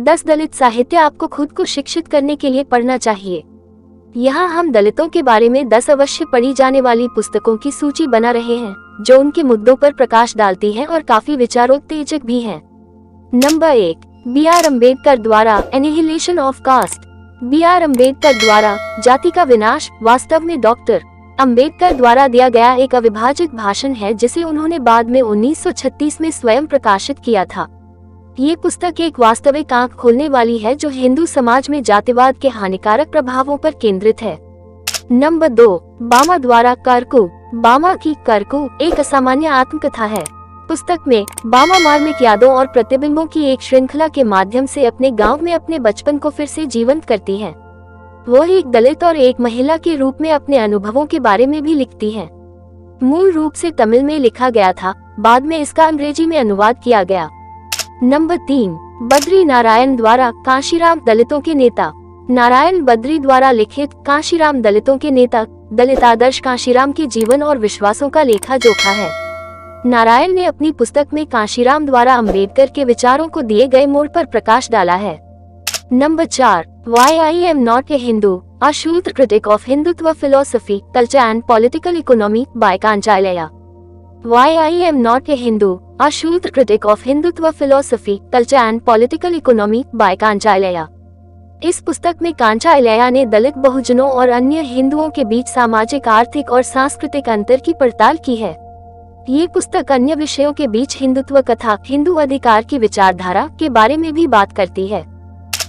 10 दलित साहित्य आपको खुद को शिक्षित करने के लिए पढ़ना चाहिए। यहाँ हम दलितों के बारे में 10 अवश्य पढ़ी जाने वाली पुस्तकों की सूची बना रहे हैं, जो उनके मुद्दों पर प्रकाश डालती हैं और काफी विचारोत्तेजक भी हैं। Number 1, B.R. अम्बेडकर द्वारा annihilation of cast. B.R. Ambedkar द्वारा जाति का विनाश वास्तव में डॉक्टर अम्बेडकर द्वारा दिया गया एक अविभाजित भाषण है, जिसे उन्होंने बाद में 1936 में स्वयं प्रकाशित किया था। ये पुस्तक एक वास्तविक आंख खोलने वाली है, जो हिंदू समाज में जातिवाद के हानिकारक प्रभावों पर केंद्रित है। नंबर 2, बामा द्वारा करकू। बामा की करकू एक असामान्य आत्मकथा है। पुस्तक में बामा मार्मिक यादों और प्रतिबिंबों की एक श्रृंखला के माध्यम से अपने गांव में अपने बचपन को फिर से जीवंत करती है। वो एक दलित और एक महिला के रूप में अपने अनुभवों के बारे में भी लिखती है। मूल रूप से तमिल में लिखा गया था, बाद में इसका अंग्रेजी में अनुवाद किया गया। नंबर 3, बद्री नारायण द्वारा कांशीराम दलितों के नेता। नारायण बद्री द्वारा लिखित कांशीराम दलितों के नेता दलित आदर्श कांशीराम के जीवन और विश्वासों का लेखा जोखा है। नारायण ने अपनी पुस्तक में कांशीराम द्वारा अम्बेडकर के विचारों को दिए गए मोड़ पर प्रकाश डाला है। Number 4, Why I Am Not a Hindu, A Short Critic of Hindutva Philosophy, Culture and Political Economy by Kancha Ilaiah. Why I Am Not a Hindu, A Short Critic of Hindutva Philosophy, Culture and Political Economy by Kancha इलैया। इस पुस्तक में कांचा इलैया ने दलित बहुजनों और अन्य हिंदुओं के बीच सामाजिक, आर्थिक और सांस्कृतिक अंतर की पड़ताल की है। ये पुस्तक अन्य विषयों के बीच हिंदुत्व कथा, हिंदू अधिकार की विचारधारा के बारे में भी बात करती है।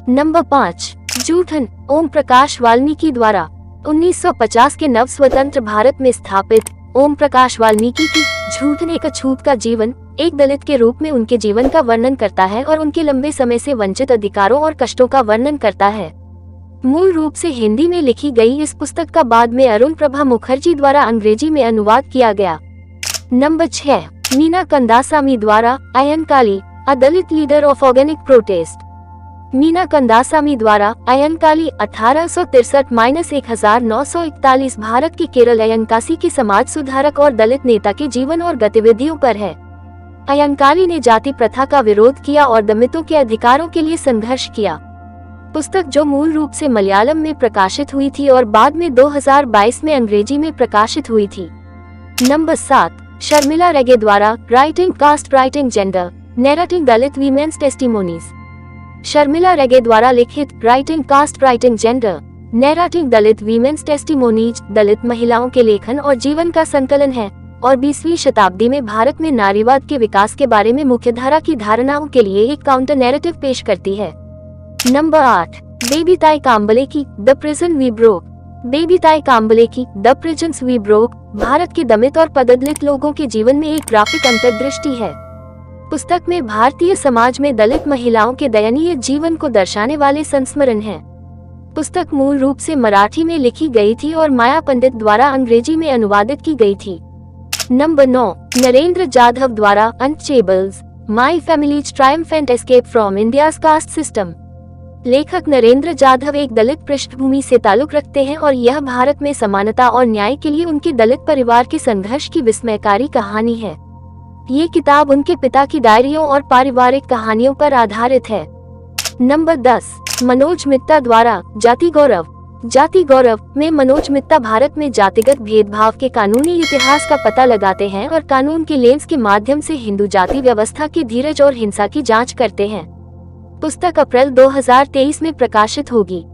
नंबर 5, जूठन, ओम प्रकाश वाल्मीकि द्वारा 1950 के नव स्वतंत्र भारत में स्थापित ओम प्रकाश वाल्मीकि की झूठन एक अछूत का जीवन एक दलित के रूप में उनके जीवन का वर्णन करता है और उनके लंबे समय से वंचित अधिकारों और कष्टों का वर्णन करता है। मूल रूप से हिंदी में लिखी गई इस पुस्तक का बाद में अरुण प्रभा मुखर्जी द्वारा अंग्रेजी में अनुवाद किया गया। नंबर 6, मीना कंदासामी द्वारा Ayyankali, a Dalit leader of organic protest. Meena Kandasamy द्वारा अयनकाली 1863-1941 भारत के केरल अयनकासी के समाज सुधारक और दलित नेता के जीवन और गतिविधियों पर है। अयनकाली ने जाति प्रथा का विरोध किया और दलितों के अधिकारों के लिए संघर्ष किया। पुस्तक जो मूल रूप से मलयालम में प्रकाशित हुई थी और बाद में 2022 में अंग्रेजी में प्रकाशित हुई थी। नंबर 7, शर्मिला रेगे द्वारा राइटिंग कास्ट राइटिंग जेंडर, नैरेटिंग दलित वीमेन्स टेस्टिमोनीज। शर्मिला रेगे द्वारा लिखित राइटिंग कास्ट राइटिंग जेंडर, नैरेटिंग दलित वीमेन्स टेस्टिमोनीज दलित महिलाओं के लेखन और जीवन का संकलन है और 20वीं शताब्दी में भारत में नारीवाद के विकास के बारे में मुख्यधारा की धारणाओं के लिए एक काउंटर नैरेटिव पेश करती है। नंबर 8, बेबी ताई काम्बले की the prison we broke. Baby Tai Kamble की the prisons we broke Bharat के दलित और पददलित लोगों के जीवन में एक ग्राफिक अंतर्दृष्टि है। पुस्तक में भारतीय समाज में दलित महिलाओं के दयनीय जीवन को दर्शाने वाले संस्मरण हैं। पुस्तक मूल रूप से मराठी में लिखी गई थी और माया पंडित द्वारा अंग्रेजी में अनुवादित की गई थी। नंबर 9, नरेंद्र जाधव द्वारा untouchables, my family's triumphant escape from India's caste system. लेखक नरेंद्र जाधव एक दलित पृष्ठभूमि से ताल्लुक रखते हैं और यह भारत में समानता और न्याय के लिए उनके दलित परिवार के संघर्ष की विस्मयकारी कहानी है। ये किताब उनके पिता की डायरियों और पारिवारिक कहानियों पर आधारित है। नंबर 10, मनोज मित्ता द्वारा जाति गौरव। जाति गौरव में मनोज मित्ता भारत में जातिगत भेदभाव के कानूनी इतिहास का पता लगाते हैं और कानून के लेंस के माध्यम से हिंदू जाति व्यवस्था की धीरज और हिंसा की जांच करते हैं। पुस्तक अप्रैल 2023 में प्रकाशित होगी।